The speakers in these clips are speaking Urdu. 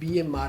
BMR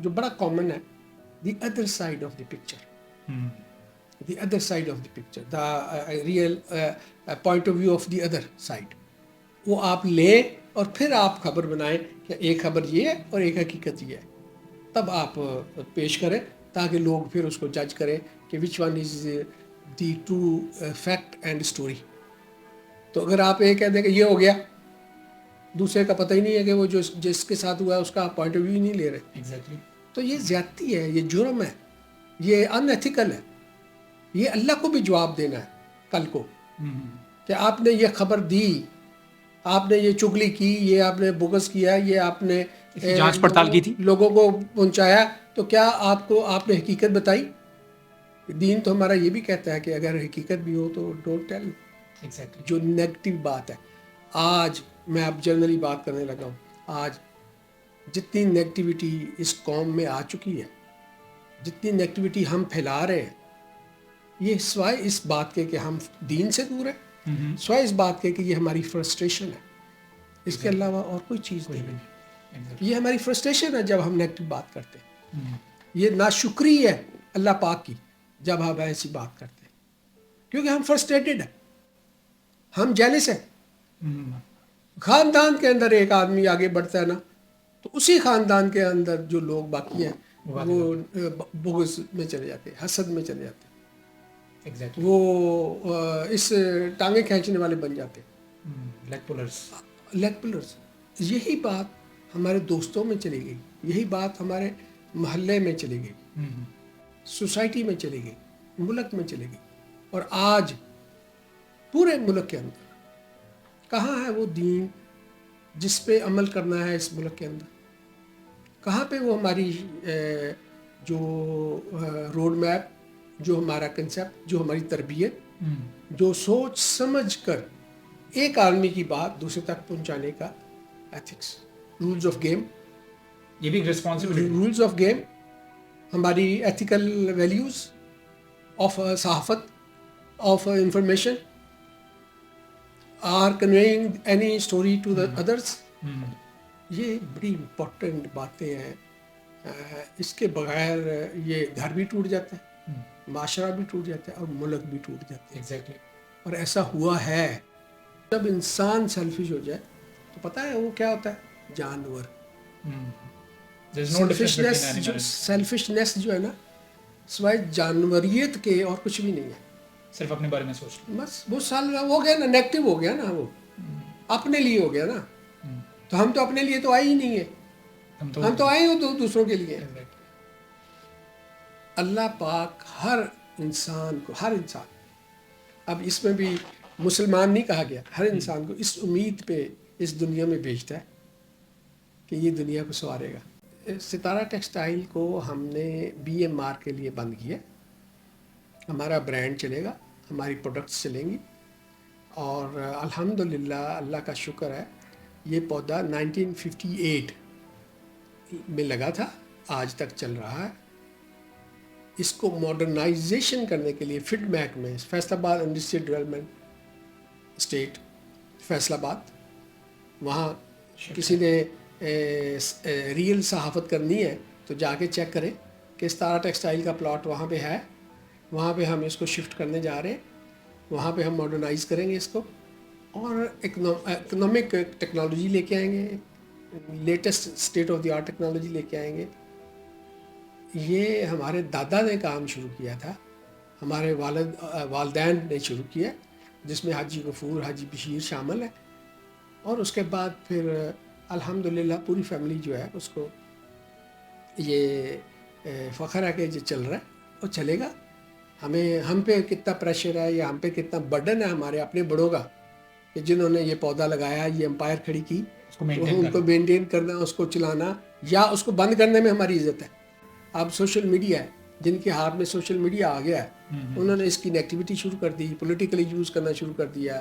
جو بڑا کامن ہے, the other side of the picture, the other side of the picture, the real point of view of the other side, وہ آپ لیں اور پھر آپ خبر بنائیں کہ ایک خبر یہ ہے اور ایک حقیقت یہ ہے, تب آپ پیش کریں تاکہ لوگ پھر اس کو جج کریں کہ which one is the true fact and story. تو اگر آپ یہ کہہ دیں کہ یہ ہو گیا, دوسرے کا پتہ ہی نہیں ہے کہ وہ جو جس کے ساتھ ہوا ہے اس کا آپ پوائنٹ آف ویو نہیں لے رہے, تو یہ زیادتی ہے, یہ جرم ہے, یہ ان ایتھیکل ہے. یہ اللہ کو بھی جواب دینا ہے کل کو کہ آپ نے یہ خبر دی, آپ نے یہ چغلی کی, یہ آپ نے بغض کیا, یہ آپ نے جانچ پڑتال کی تھی, لوگوں کو پہنچایا, تو کیا آپ نے حقیقت بتائی؟ دین تو ہمارا یہ بھی کہتا ہے کہ اگر حقیقت بھی ہو تو ڈونٹ ٹیل. جو نیگیٹو بات ہے, آج میں اب جنرلی بات کرنے لگا ہوں, آج جتنی نیگیٹیوٹی اس قوم میں آ چکی ہے, جتنی نیگیٹیوٹی ہم پھیلا رہے ہیں, یہ سوائے اس بات کے کہ ہم دین سے دور ہیں, سوائے اس بات کے کہ یہ ہماری فرسٹریشن ہے, اس کے علاوہ اور کوئی چیز نہیں ہے. یہ ہماری فرسٹریشن ہے جب ہم نیگیٹو بات کرتے ہیں, یہ ناشکری ہے اللہ پاک کی جب ہم ایسی بات کرتے ہیں, کیونکہ ہم فرسٹریٹڈ ہیں, ہم جیلس ہیں. خاندان کے اندر ایک آدمی آگے بڑھتا ہے نا, تو اسی خاندان کے اندر جو لوگ باقی ہیں وہ بغض میں چلے جاتے ہیں, حسد میں چلے جاتے ہیں, وہ اس ٹانگیں کھینچنے والے بن جاتے ہیں, لیگ پلرز. یہی بات ہمارے دوستوں میں چلی گئی, یہی بات ہمارے محلے میں چلی گئی, سوسائٹی میں چلی گئی, ملک میں چلی گئی, اور آج پورے ملک کے اندر کہاں ہے وہ دین جس پہ عمل کرنا ہے اس ملک کے اندر؟ کہاں پہ وہ ہماری جو روڈ میپ, جو ہمارا کنسیپٹ, جو ہماری تربیت, جو سوچ سمجھ کر ایک آدمی کی بات دوسرے تک پہنچانے کا ایتھکس, رولز آف گیم, یہ بھی ریسپانسبلٹی, رولز آف گیم, ہماری ایتھیکل ویلیوز آف صحافت, of information, are conveying any story to the others. یہ بڑی امپورٹنٹ باتیں ہیں. اس کے بغیر یہ گھر بھی ٹوٹ جاتا ہے, معاشرہ بھی ٹوٹ جاتا ہے, اور ملک بھی ٹوٹ جاتے ہیں. اور ایسا ہوا ہے. جب انسان سیلفش ہو جائے تو پتہ ہے وہ کیا ہوتا ہے؟ جانور. سیلفشنس جو ہے نا, سوائے جانوریت کے اور کچھ بھی نہیں ہے, صرف اپنے بارے میں سوچ, بس وہ سال ہو گیا نا, نیگیٹو ہو گیا نا, وہ اپنے لیے ہو گیا نا. تو ہم تو اپنے لیے تو آئے ہی نہیں ہیں, ہم تو آئے ہو تو دوسروں کے لیے. اللہ پاک ہر انسان کو, ہر انسان, اب اس میں بھی مسلمان نہیں کہا گیا, ہر انسان کو اس امید پہ اس دنیا میں بھیجتا ہے کہ یہ دنیا کو سنوارے گا. ستارہ ٹیکسٹائل کو ہم نے BMR کے لیے بند کیا. ہمارا برانڈ چلے گا, ہماری پروڈکٹس چلیں گی, اور الحمدللہ اللہ کا شکر ہے یہ پودا 1958 میں لگا تھا, آج تک چل رہا ہے. اس کو ماڈرنائزیشن کرنے کے لیے فیڈ بیک میں فیصل آباد انڈسٹریل ڈیولپمنٹ اسٹیٹ فیصل آباد, وہاں کسی نے ریئل صحافت کرنی ہے تو جا کے چیک کریں کہ ستارہ ٹیکسٹائل کا پلاٹ وہاں پہ ہے. وہاں پہ ہم اس کو شفٹ کرنے جا رہے ہیں, وہاں پہ ہم ماڈرنائز کریں گے اس کو, اور اکنامک ٹیکنالوجی لے کے آئیں گے, latest state of the art technology لے کے آئیں گے. یہ ہمارے دادا نے کام شروع کیا تھا, ہمارے والدین نے شروع کیا, جس میں حاجی غفور, حاجی بشیر شامل ہیں, اور اس کے بعد پھر الحمدللہ پوری فیملی جو ہے اس کو یہ فخر ہے کہ جو چل رہا ہے وہ چلے گا. ہم پہ کتنا پریشر ہے یا ہم پہ کتنا برڈن ہے ہمارے اپنے بڑوں کا کہ جنہوں نے یہ پودا لگایا, یہ امپائر کھڑی کی, ان کو مینٹین کرنا, اس کو چلانا یا اس کو بند کرنے میں ہماری عزت ہے. اب سوشل میڈیا ہے, جن کے ہاتھ میں سوشل میڈیا آ گیا ہے, انہوں نے اس کی نیگیٹیوٹی شروع کر دی, پولیٹیکلی یوز کرنا شروع کر دیا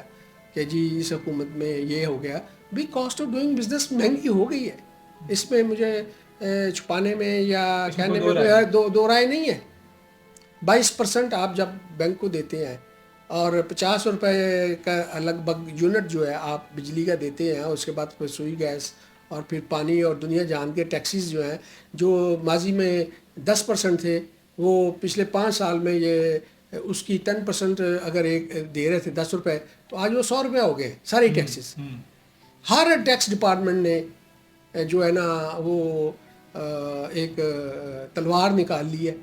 کہ جی اس حکومت میں یہ ہو گیا. بھی کاسٹ آف ڈوئنگ بزنس مہنگی ہو گئی ہے, اس میں مجھے چھپانے میں یا کہنے میں دو رائے نہیں ہے. 22% آپ جب بینک کو دیتے ہیں اور 50 روپے کا لگ بھگ یونٹ جو ہے آپ بجلی کا دیتے ہیں, اس کے بعد سوئی گیس اور پھر پانی اور دنیا جہان کے ٹیکسیز جو ہیں جو ماضی میں 10% تھے وہ پچھلے 5 سال میں یہ اس کی 10% اگر ایک دے رہے تھے 10 روپے تو آج وہ 100 روپے ہو گئے سارے ٹیکسیز. ہر ٹیکس ڈپارٹمنٹ نے جو ہے نا وہ ایک تلوار نکال لی ہے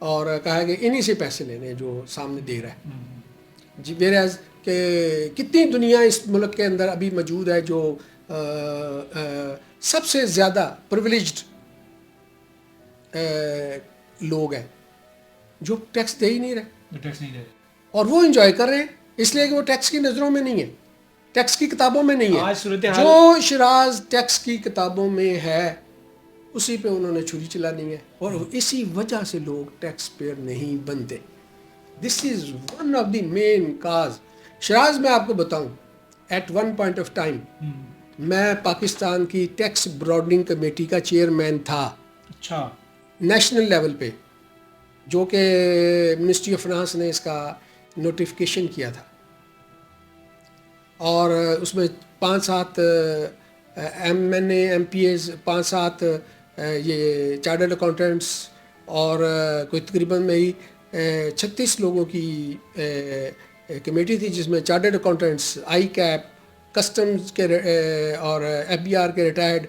اور کہا کہ انہی سے پیسے لینے ہیں جو سامنے دے رہا ہے. جی whereas کہ کتنی دنیا اس ملک کے اندر ابھی موجود ہے جو سب سے زیادہ پرویلیجڈ لوگ ہیں جو ٹیکس دے ہی نہیں رہے اور وہ انجوائے کر رہے ہیں اس لیے کہ وہ ٹیکس کی نظروں میں نہیں ہے, ٹیکس کی کتابوں میں نہیں ہے. جو شراز ٹیکس کی کتابوں میں ہے اسی پہ انہوں نے چھری چلانی ہے اور اسی وجہ سے لوگ ٹیکس پیئر نہیں بنتے. This is one of the main cause. Shiraz میں آپ کو بتاؤں at one point of time میں پاکستان کی ٹیکس براڈنگ کمیٹی کا چیئرمین تھا. اچھا. نیشنل لیول پہ جو کہ منسٹری آف فنانس نے اس کا نوٹیفیکیشن کیا تھا اور اس میں 5-7 ایم پی ایز 5-7 یہ چارٹرڈ اکاؤنٹنٹس اور کوئی تقریباً میں ہی 36 لوگوں کی کمیٹی تھی جس میں chartered accountants, I keep, customs کے اور ایف بی آر کے ریٹائرڈ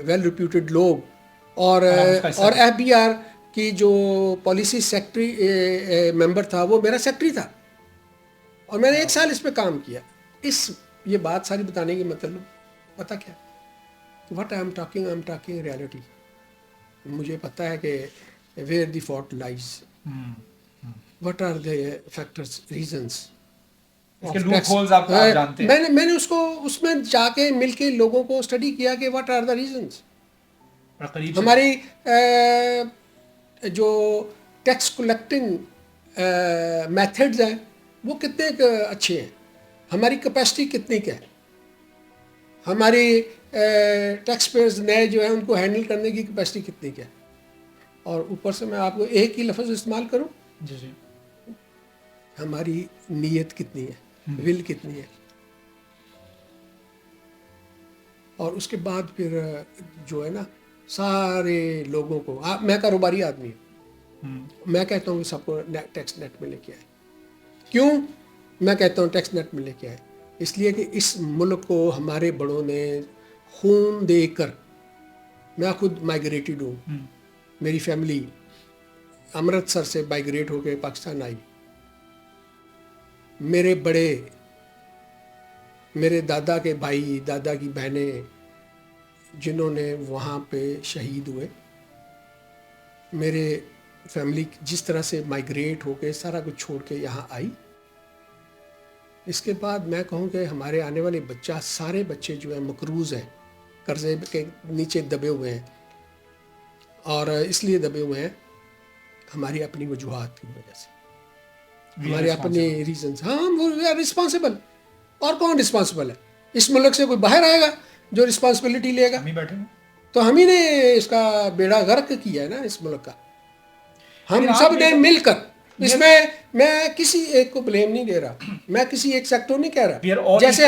ویل ریپیوٹیڈ لوگ اور ایف بی آر کی جو پالیسی سیکٹری ممبر تھا وہ میرا سیکٹری تھا اور میں نے 1 سال اس پہ کام کیا. یہ بات ساری بتانے کی مطلب پتہ کیا, what I am talking reality. مجھے پتہ ہے کہ where the fault lies, what are the factors, reasons. میں نے اس کو اس میں جا کے مل کے لوگوں کو اسٹڈی کیا کہ وٹ آر دا ریزنس. ہماری جو ٹیکس کلیکٹنگ میتھڈز ہیں وہ کتنے اچھے ہیں, ہماری کیپیسٹی کتنی کیا ہے, ہماری ٹیکس پیئرز نئے جو ہیں ان کو ہینڈل کرنے کی کیپیسٹی کتنی کیا ہے. اور اوپر سے میں آپ کو ایک ہی لفظ استعمال کروں, جی ہماری نیت کتنی ہے, ول کتنی ہے. اور اس کے بعد پھر جو ہے نا سارے لوگوں کو, میں کاروباری آدمی ہوں, میں کہتا ہوں کہ سب کو ٹیکس نیٹ میں لے کے آئے. کیوں میں کہتا ہوں ٹیکس نیٹ میں لے کے آئے؟ اس لیے کہ اس ملک کو ہمارے بڑوں نے خون دے کر, میں خود مائیگریٹڈ ہوں, میری فیملی امرتسر سے مائیگریٹ ہو کے پاکستان آئی. میرے بڑے, میرے دادا کے بھائی, دادا کی بہنیں جنہوں نے وہاں پہ شہید ہوئے, میرے فیملی جس طرح سے مائیگریٹ ہو کے سارا کچھ چھوڑ کے یہاں آئی. اس کے بعد میں کہوں کہ ہمارے آنے والے بچہ, سارے بچے جو ہیں مقروض ہیں, قرضے کے نیچے دبے ہوئے ہیں. اور اس لیے دبے ہوئے ہیں ہماری اپنی وجوہات کی وجہ سے, ہمارے اپنے ریزنز. ہاں وہ رسپانسبل. اور کون رسپانسبل ہے اس ملک سے؟ کوئی باہر آئے گا جو رسپانسبلٹی لے گا؟ تو ہم ہی نے اس کا بیڑا غرق کیا ہے نا اس ملک کا, ہم سب نے مل کر. اس میں کسی ایک کو بلیم نہیں دے رہا, میں کسی ایک سیکٹر نہیں کہہ رہا. جیسے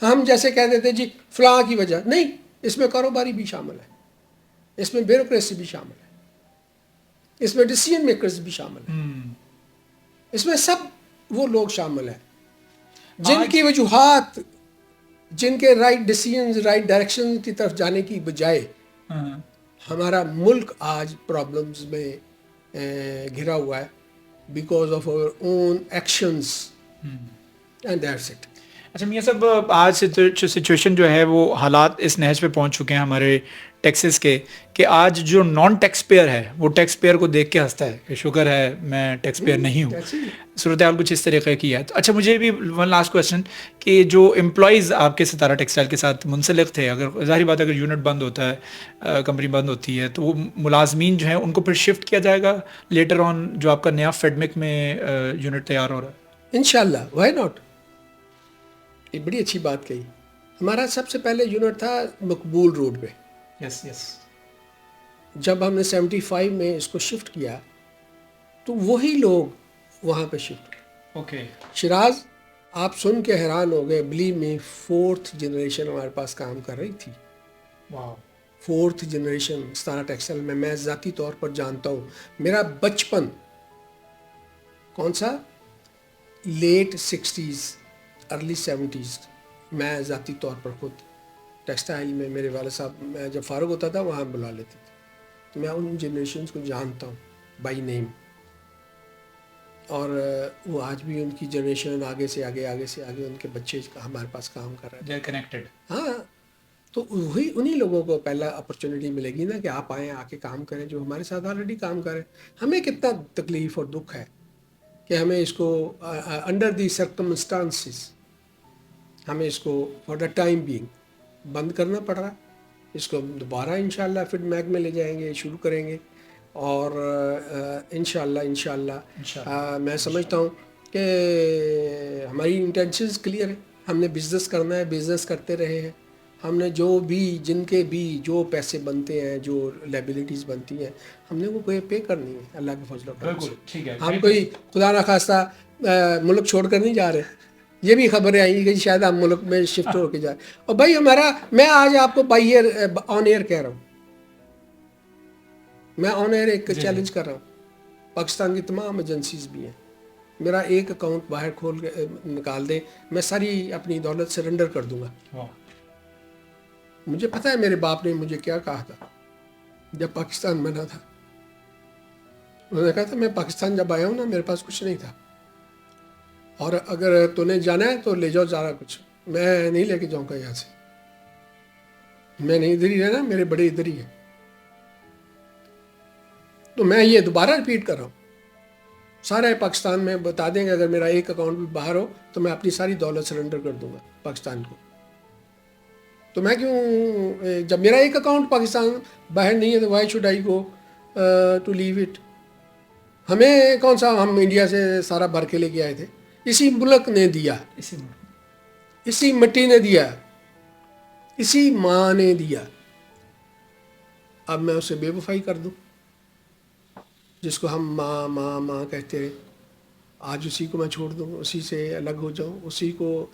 ہم جیسے کہہ دیتے جی فلاں کی وجہ نہیں, اس میں کاروباری بھی شامل ہے, اس میں بیوروکریسی بھی شامل ہے, اس میں ڈیسیژن میکرز بھی شامل ہیں, اس میں سب وہ لوگ شامل ہیں جن کی وجوہات, جن کے رائٹ ڈیسیژنز, رائٹ ڈائریکشن کی طرف جانے کی بجائے ہمارا ملک آج پرابلمز میں گھرا ہوا ہے because of our own actions and that's it. اچھا میاں صاحب, آج سچویشن جو ہے وہ حالات اس نہج پہ پہنچ چکے ہیں ہمارے ٹیکسز کے کہ آج جو نان ٹیکس پیئر ہے وہ ٹیکس پیئر کو دیکھ کے ہنستا ہے کہ شکر ہے میں ٹیکس پیئر نہیں ہوں. صورتحال کچھ اس طریقے کی ہے. اچھا مجھے بھی ون لاسٹ کویشچن کہ جو امپلائیز آپ کے ستارہ ٹیکسٹائل کے ساتھ منسلک تھے, اگر ظاہری بات ہے اگر یونٹ بند ہوتا ہے, کمپنی بند ہوتی ہے, تو وہ ملازمین جو ہیں ان کو پھر شفٹ کیا جائے گا لیٹر آن جو آپ کا نیا فیڈمک میں یونٹ تیار ہو رہا ہے؟ انشاءاللہ, وائی ناٹ. یہ بڑی اچھی بات کہی. ہمارا سب سے پہلے یونٹ تھا مقبول روڈ پہ. یس یس. جب ہم نے 75 میں اس کو شفٹ کیا تو وہی لوگ وہاں پہ شفٹ ہوئے. اوکے. شراز آپ سن کے حیران ہو گئے, بلیو می 4th جنریشن ہمارے پاس کام کر رہی تھی. واو. 4th جنریشن ستارہ ٹیکسٹائل میں ذاتی طور پر جانتا ہوں. میرا بچپن کون سا لیٹ 60s ارلی 70s, میں ذاتی طور پر خود ٹیکسٹائل میں میرے والد صاحب میں جب فارغ ہوتا تھا وہاں بلا لیتے تھے, تو میں ان جنریشنز کو جانتا ہوں بائی نیم. اور وہ آج بھی ان کی جنریشن آگے سے آگے ان کے بچے ہمارے پاس کام کر رہے ہیں. کنیکٹڈ. ہاں, تو وہی انہی لوگوں کو پہلا اپرچونٹی ملے گی نا کہ آپ آئیں, آ کے کام کریں, جو ہمارے ساتھ آلریڈی کام کریں. ہمیں کتنا تکلیف اور دکھ ہے کہ ہمیں اس کو انڈر دی سرکمسٹانسز ہمیں اس کو فار دا ٹائم بینگ بند کرنا پڑ رہا ہے. اس کو دوبارہ انشاءاللہ فیڈ بیک میں لے جائیں گے, شروع کریں گے, اور انشاءاللہ میں سمجھتا ہوں کہ ہماری انٹینشنز کلیئر ہے. ہم نے بزنس کرنا ہے, بزنس کرتے رہے ہیں. ہم نے جو بھی جن کے بھی جو پیسے بنتے ہیں, جو لائبلٹیز بنتی ہیں, ہم نے وہ پے کرنی ہے اللہ کے فضل و کرم سے. ہم کوئی خدا نخواستہ ملک چھوڑ کر نہیں جا رہے. یہ بھی خبریں آئیں کہ شاید ہم ملک میں شفٹ ہو کے جائیں. اور بھائی میں آج آپ کو آن ایئر کہہ رہا ہوں, میں آن ایئر ایک چیلنج کر رہا ہوں. پاکستان کی تمام ایجنسیز بھی ہیں, میرا ایک اکاؤنٹ باہر کھول کے نکال دیں, میں ساری اپنی دولت سرنڈر کر دوں گا. مجھے پتہ ہے میرے باپ نے مجھے کیا کہا تھا جب پاکستان بنا تھا. انہوں نے کہا تھا میں پاکستان جب آیا ہوں نا میرے پاس کچھ نہیں تھا, اور اگر تو نے جانا ہے تو لے جاؤ سارا کچھ, میں نہیں لے کے جاؤں گا یہاں سے. میں نہیں ادھر ہی رہنا, میرے بڑے ادھر ہی ہیں. تو میں یہ دوبارہ ریپیٹ کر رہا ہوں, سارے پاکستان میں بتا دیں کہ اگر میرا ایک اکاؤنٹ بھی باہر ہو تو میں اپنی ساری دولت سرنڈر کر دوں گا پاکستان کو. تو میں کیوں, جب میرا ایک اکاؤنٹ پاکستان باہر نہیں ہے تو why should I go to leave it. ہمیں کون سا, ہم انڈیا سے سارا بھر کے لے کے آئے تھے, اسی ملک نے دیا, اسی مٹی نے دیا, اسی ماں نے دیا. اب میں اسے بے وفائی کر دوں جس کو ہم ماں ماں ماں کہتے رہے, آج اسی کو میں چھوڑ دوں, اسی سے الگ ہو جاؤں, اسی کو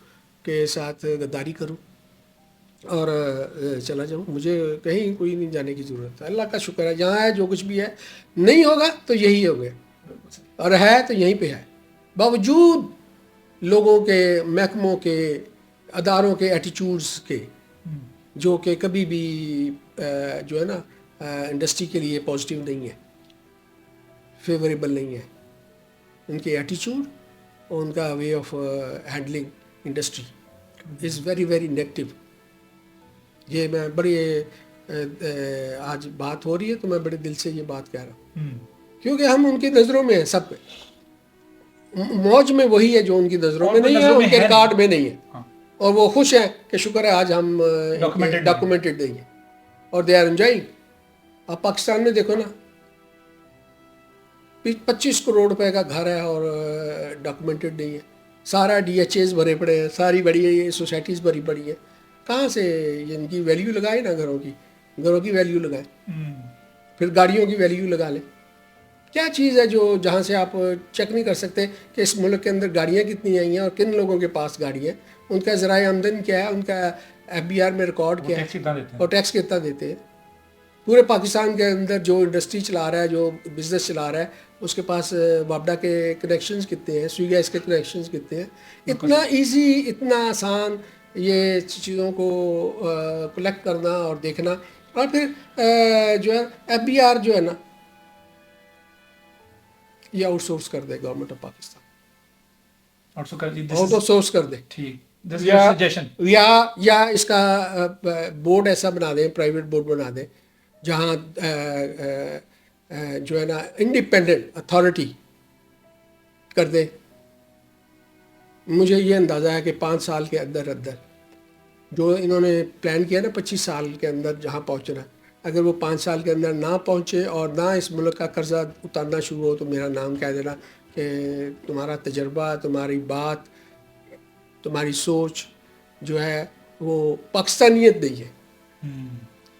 کے ساتھ غداری کروں اور چلا جاؤں. مجھے کہیں کوئی نہیں جانے کی ضرورت ہے. اللہ کا شکر ہے جہاں ہے جو کچھ بھی ہے, نہیں ہوگا تو یہی ہو گیا, اور ہے تو یہیں پہ ہے. باوجود لوگوں کے, محکموں کے, اداروں کے ایٹیچیوڈز کے, جو کہ کبھی بھی جو ہے نا انڈسٹری کے لیے پازیٹیو نہیں ہے, فیوریبل نہیں ہے. ان کے ایٹیچیوڈ اور ان کا way of handling industry is very very negative. یہ میں بڑی آج بات ہو رہی ہے تو میں بڑے دل سے یہ بات کہہ رہا ہوں, کیونکہ ہم ان کی نظروں میں ہیں. سب موج میں وہی ہے جو ان کی نظروں میں نہیں ہے, ان کے ریکارڈ میں نہیں ہے, اور وہ خوش ہیں کہ شکر ہے آج ہم ڈاکومنٹڈ نہیں ہیں, اور دے آر انجوائنگ. آپ پاکستان میں دیکھو نا, 25 کروڑ روپے کا گھر ہے اور ڈاکومنٹڈ نہیں ہے. سارا ڈی ایچ ایز بھرے پڑے ہیں, ساری بڑی سوسائٹیز بھری پڑی ہیں. کہاں سے ان کی ویلیو لگائے نا, گھروں کی ویلیو لگائیں, پھر گاڑیوں کی ویلیو لگا لیں. کیا چیز ہے جو جہاں سے آپ چیک نہیں کر سکتے کہ اس ملک کے اندر گاڑیاں کتنی آئی ہیں اور کن لوگوں کے پاس گاڑی ہے, ان کا ذرائع آمدن کیا ہے, ان کا ایف بی آر میں ریکارڈ کیا ہے, اور ٹیکس کتنا دیتے ہیں. پورے پاکستان کے اندر جو انڈسٹری چلا رہا ہے, جو بزنس چلا رہا ہے, اس کے پاس وابڈا کے کنیکشنز کتنے ہیں, سوئی گیس کے کنیکشنز کتنے ہیں. اتنا ایزی, اتنا آسان یہ چیزوں کو کلیکٹ کرنا اور دیکھنا, اور پھر جو ہے ایف بی آر جو ہے نا یہ آؤٹ سورس کر دے government of Pakistan, out of source کر دے, یا اس کا بورڈ ایسا بنا دیں, پرائیویٹ بورڈ بنا دیں جہاں جو ہے نا انڈیپینڈنٹ اتھارٹی کر دے. مجھے یہ اندازہ ہے کہ 5 سال کے اندر جو انہوں نے پلان کیا نا 25 سال کے اندر جہاں پہنچنا, اگر وہ 5 سال کے اندر نہ پہنچے اور نہ اس ملک کا قرضہ اتارنا شروع ہو, تو میرا نام کہہ دینا کہ تمہارا تجربہ, تمہاری بات, تمہاری سوچ جو ہے وہ پاکستانیت نہیں ہے.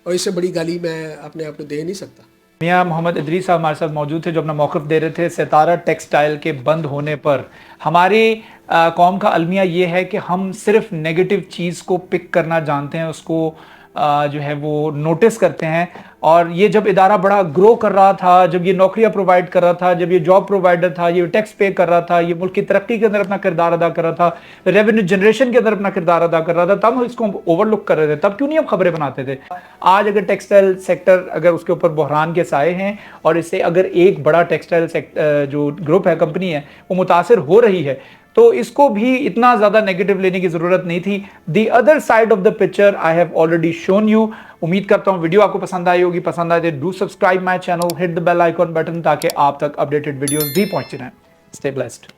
اور اس سے بڑی گالی میں اپنے آپ کو دے نہیں سکتا. میاں محمد ادریس صاحب ہمارے ساتھ موجود تھے جو اپنا موقف دے رہے تھے ستارہ ٹیکسٹائل کے بند ہونے پر. ہماری قوم کا المیہ یہ ہے کہ ہم صرف نیگیٹو چیز کو پک کرنا جانتے ہیں, اس کو جو ہے وہ نوٹس کرتے ہیں, اور یہ جب ادارہ بڑا گرو کر رہا تھا, جب یہ نوکریاں پرووائڈ کر رہا تھا, جب یہ جاب پرووائڈر تھا, یہ ٹیکس پے کر رہا تھا, یہ ملک کی ترقی کے اندر اپنا کردار ادا کر رہا تھا, ریونیو جنریشن کے اندر اپنا کردار ادا کر رہا تھا, تب ہم اس کو اوور لک کر رہے تھے, تب کیوں نہیں ہم خبریں بناتے تھے؟ آج اگر ٹیکسٹائل سیکٹر اگر اس کے اوپر بحران کے سائے ہیں, اور اس سے اگر ایک بڑا ٹیکسٹائل جو گروپ ہے, کمپنی ہے, وہ متاثر ہو رہی ہے, تو اس کو بھی اتنا زیادہ نیگیٹو لینے کی ضرورت نہیں تھی. The other side of the picture I have already shown you. امید کرتا ہوں ویڈیو آپ کو پسند آئی ہوگی. پسند آئے تو do subscribe my channel, hit the bell icon button تاکہ آپ تک اپڈیٹڈ ویڈیوز بھی پہنچ رہیں. Stay blessed.